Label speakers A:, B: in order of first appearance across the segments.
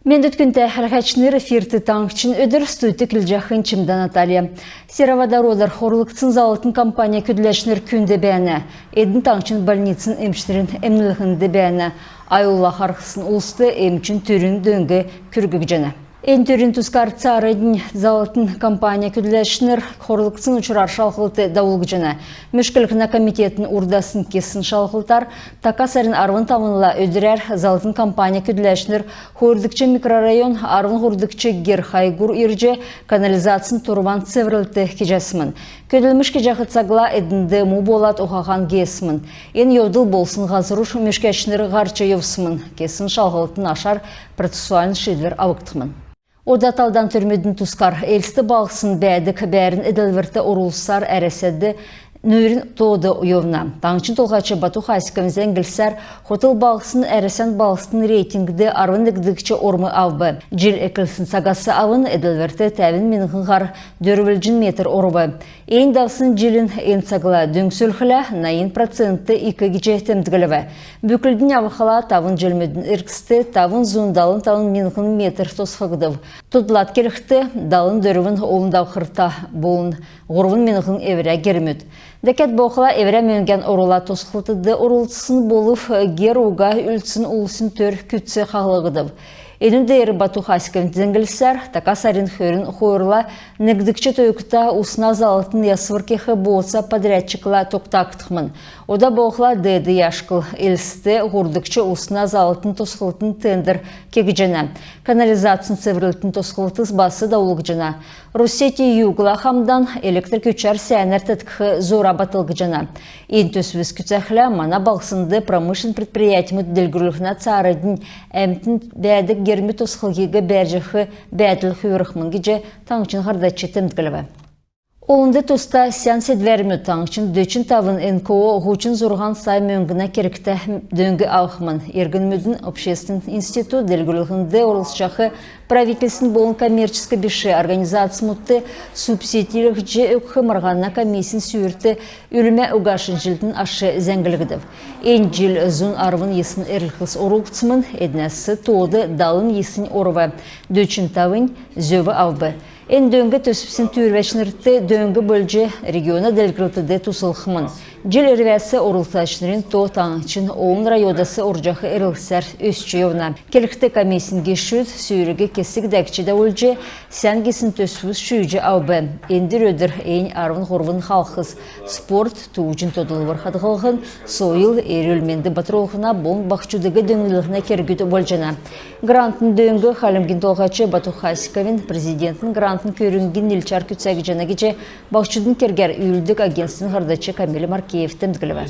A: Мен өткінті әлғачныр эфирті таңқчын өдір стуйты кілжақын чымда Наталья. Серавадародыр хорлықсын залытын компания күділәшныр күнді бәні. Эдін таңқчын больницын әмштерін әмнілігінді бәні. Айулла қарқысын ұлысты әмчін түрін дөңгі күргік жаны. Энтөрін тұскар царыдың залытын компания күділәшныр хорлықсын ұчырар шалқылты дауылғы жаны. Мүшкілікіна комитетін урдасын кесін шалқылтар, такасарын арвын тамынла өдірер залытын компания күділәшныр хордыкчы микрорайон арвын хордыкчы герхайгур ирже канализациясын турван цеврілті кежесімін. Көділміш кежақыт сағыла әдінді му болат оғаған кесімін. Ен еудыл болсын ғазыруш мүшкәшныр ғарчы евсімін. Кесін шалқылтын ашар процессуалын шедвер авықтымын. Ода талдан түрмедін тұскар әлісті бағысын бәдік бәрін әділверті орылсар әреседі нөрін тоды ұйовна. Таңчын толғачы Бату Хаськовын зәңгілсәр хотел бағысын әресен бағысын рейтингді арвындықдықчы ормы авбы. Жил әкілсін сағасы авын әділверті тәвін менғынғар 4 метр орбы. Ең давсын жилін ең сағыла дөңсөлхіла 9% 2 жехтемдігіліві. Бүкілдің авықыла тавын жөлмедің үркісті тавын зуындалын тавын менғын метр тосқығдыв. Тұдылат керіқті далын дөрівін олындау қырта болын. Ғұрвын менғын әвірі керімет. Дәкет боқыла әвірі мөнген орула тосқылтыды орылтысын болып гер уға үлтсін ұлысын төр күтсі қағылығыдыв. Энінде ері Бату Хаськовын зәңгілсәр, такасарин хөрін қойырла, нәгдікчі тойықта ұсына залытын ясывыркеқі боғыса подрядчықла тоқтақтықмын. Ода боқыла дәді яшқыл, әлісті ғұрдықчы ұсына залытын тосқылтын тендер кегіжена. Канализациясын севрілтін тосқылтыз басы даулығы жена. Русети югла хамдан электр күчар сәнер тәткі зора батылғы жена. Ең төсвіз күтсәхілі мана балсынды промышын предприятимы дәлгүрлігіна царыдың әмтін бәдік герми тосқылгегі бәржіқі бәділ хүйіріқмін кеже таңчын ғардатчы тәмдгілігі. Олынды тоста сән седверімі таңчын дөчін тавын НКО ғучын зұрған сай мөңгіна керікті дөңгі ауқымын. Ергін общественный институт дәлгүрлігінде орылсшақы правительствен болын коммерческі беші организация мұтты субсидиялық же өкхі марғанна комиссин сүйірті үліме ұғашын жылдың ашы зәңгілігідів. Ен жыл зұн арвын есын әрілқыз орылғытсымын, әдінәсі тоды далын есын орывы, дөчін тавын зөві авбы. Ен дөңгі төсіпсін түрвәшінірті дөңгі бөлже региона дәлгілтіде тұсылқымын. Жыл әрвәсі орылташынырын то таңчын оғын райодасы оржақы әрілсәр өсчі евна. Келікті комиссинге шүд сүйірігі кесік дәкчеді өлже сән кесін төсіпсіз шүйжі аубы. Ендір өдір ең арвын ғорвын халқыз спорт туғын тодылығыр қадғылығын сойыл әрілменді батыролғына болын бақчудығы дөңгілігіне кергіді болжана. Грантын дөңгі қалымген толғачы Бату Хаськовын президентін грантын көрінген елчар күтсәгі жана кече бақчудың кергер үйілдік агентствін ғардачы Камилі Маркеевтен дгіліві.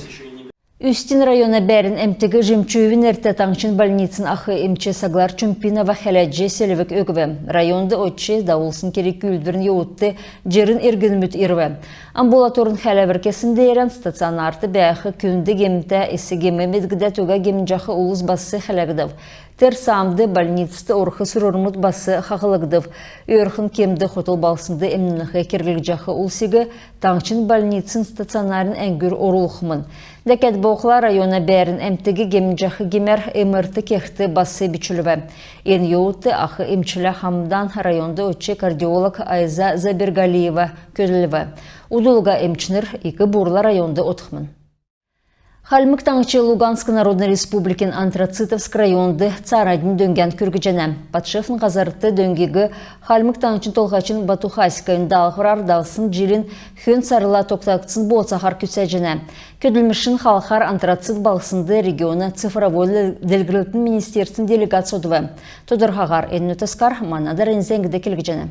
A: Үстін района бәрін әмтігі жемчуевін әрті таңчын больницын ақы әмче саглар Чумпинова хәләджі селівік өгіві. Районды отчы дауылсын керек үлдірін еуытты жерін ергініміт ирві. Амбулаторын хәләвір кесінде ерен стационарты бәйіқі күнді гемті әсі гемемет гіда төға гемінжақы ұлыз басы хәләгідів. Тер самды больницты орқы сүрормут басы қағылығдыв. Өрхін кемді хотыл балсынды әмініғі кергілік жақы ұлсегі таңчын больницын стационарын әңгір орулықмын. Дәкет боқыла района бәрін әмтігі гемінжақы гемер әмірті кекті басы бичіліві. Ен еуыты ақы әмчілі хамдан районды өтче кардиолог Айза Забергалиева көділіві. Удылға әмчінір екі бұрла районды отқымын. Халмык таңчы Луганск Народный Республикин Антрацитовск районды царадын дөнген күргіжені. Патшефін қазарытты дөңгегі Халмык таңчын толғачын Бату Хаськовын дағырар дағысын жилін хөн сарыла тоқтақытсын болсақар күтсәжені. Көділмішін халқар антрацит бағысынды регионы цифровой дәлгілітін министерстің делегациодывы. Тодырғағар әннөтіскар манадар әнзәңгіде келгіжені.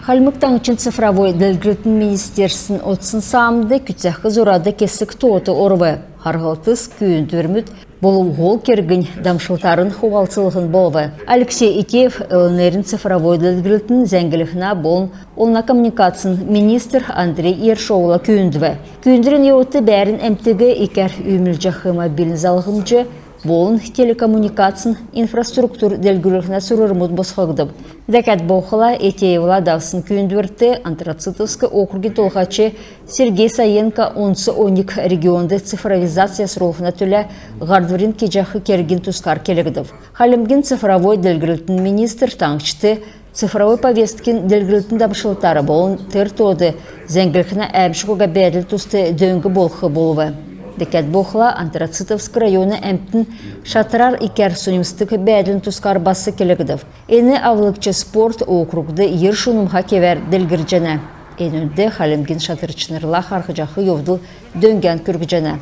A: Халмык таңчын цифровой дәлгілітін министерстің отсын саамды күтсәқі зұрады кесік тоты орвы. Харғалтыз күйін түрміт болу ғол кергін дамшылтарын хуғалсылығын болвы. Алексей Икеев ЛНРін цифровой дәлгілітін зәңгіліғіна болын олна коммуникациян министр Андрей Ершоула күйіндіві. Күйіндірін еуіті бәрін әмтігі икер үйміл жақы мобилін залығымжы болын телекоммуникацин инфраструктур делгүріхіне сұрырмуд босқығдып. Дәкәт боқыла Этеевла давсын күйіндірті Антрацитовскі округи толғачы Сергей Саенко 10-12 регионды цифровизация сұролғына төлі ғардварин кежақы кергін тұскар келігдів. Халімген цифровой делгүрілтін министр таңшты цифровой повесткин делгүрілтін дабышылтары болын тыр тоды зәңгілхіна әмшіғыға бәділ тұсты дөңгі болқы болуы. Декет боқыла Антрацитовск районы әмтін шатырар икер сунимстық бәділін тұскар басы келігдів. Әні авлықчы спорт округды ер шунымға кевер делгіржені. Әнүнді халімген шатырчынырла қарқыжақы евдыл дөнген күргіжені.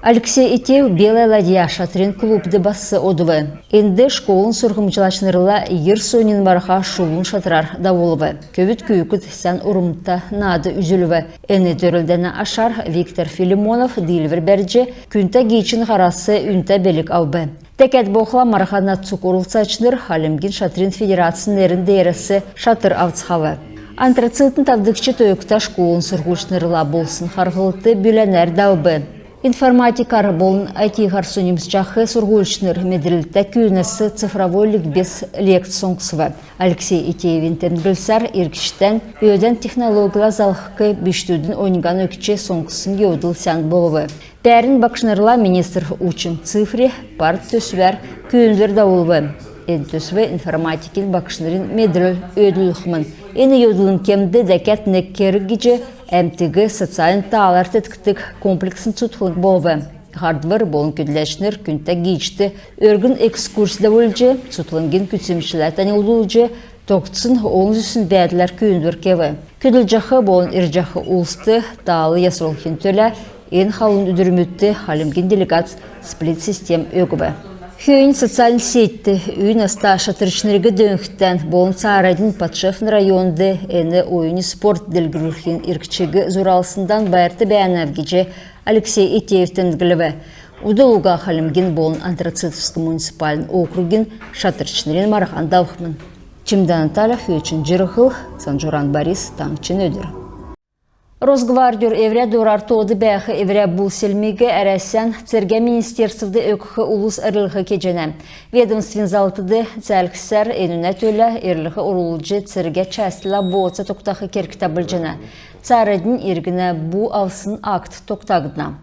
A: Алексей Итеев Белая ладья шатрин клубды басы одывы. Энді школын сұрғымчылашнырла ер сонин барха шулын шатрар даволывы. Көбіт күйікіт сән ұрымта нады үзіліві. Әні дөрілдені ашар Виктор Филимонов дилвер бәрже күнті гейчин қарасы үнті белік аубы. Тәкәт боқла мархана цукурыл сачныр халімген шатрин федерацияның дәресі шатыр авцхавы. Антрацитын тавдықчы тойықта школын сұрғышнырла болсын қарғылыты бүләнер дәубі. Информатикар болын IT харсунимс жағы сұрғылшыныр медрілді күйінесі цифровой ликбез лекцион Алексей Итеевин тәмгілсар иркіштен өйден технология залыққы біштудің ойнған өкче соңқысын еудыл сән болуы. Бәрін бақшынырла министр учын цифри парт төсвер күйіндер дауылы. Төсве информатикин бақшынырын медріл өйділіқмін. Ені еуділін кемді дәкәт неккері геже әмтігі социалин тағалар тәткітік комплексін тұтқылық болуы. Хардвар болын көділәшінер күнті гейчті өргін экскурсida өлже, тұтылынген күтсемшілер тәне ұлылже, тоқтысын оңыз үсін бәділер күйіндір кеві. Көділ жақы болын ір-жақы ұлысты тағалы ясыролхен төлі, ен халын үдірмітті халімген делегат сплит-систем өгібі. Хүйін социалин сетті үйін аста шатырышнырығы дөңіқтен болын Саарадин Патшефн районды әні ойыны спорт делгірілген иркчігі зұралысындан байырты бәянавгеже Алексей Итеевтен гіліві. Удылуға халімген болын Антрацитовскі муниципалин округин шатырышнырын марахан давықмын. Чимдан Наталья Хүйчин Жырықыл, Санжуран Борис, Таңчин өдір. Росгвардиор евря дурар тоды бәхі евря бұл селмеге әрәсен Церге министерствді өкіқі ұлыс әрліғі кежені. Ведомствен залтыды цәлкісер әнуне төлі әрліғі ұрылыжы Церге чәстіла боғытса тоқтақы керкіта білжені. Царадың ергіне бұ авсын акт тоқтағыдна.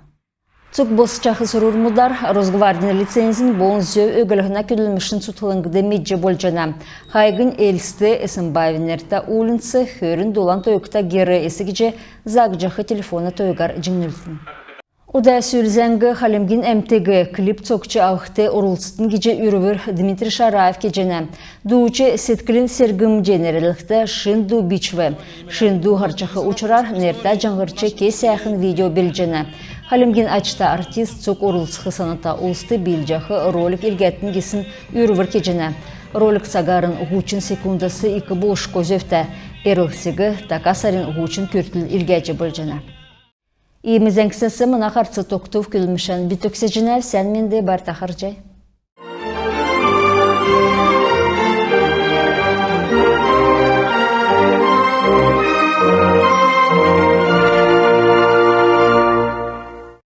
A: Цук босчахы сұрурмудар Росгвардин лицензин болын зөв өгілігіна көділмішін сұтылыңгіді медже болжана. Хайгын әлісті Эсімбайвенерді улынсы хөрін долан тойықта гері есігіже зағжақы телефоны тойығар жіңнілдің. Ода сөлзәңгі халімген әмтегі клип цокчы ауқты орылыстың кеже үрівір Дмитрий Шараев кежені. Дуучы сеткілін сергім женерелікті Шинду бичві. Шинду харчақы ұчырар нерта жаңғырчы кес әхін видео белжені. Халімген ачта артист цок орылысқы саната ұлысты белжақы ролик елгеттін кесін үрівір кежені. Ролик сағарын ғучин секундасы 2 болш көзөфті. Эрілсігі такасарин ғучин көртіл елгәтжі білжені. Имізен кісесі мұна қарсы тоқтув күлмішін бітөксе жінәл сән менде бар тақыржай.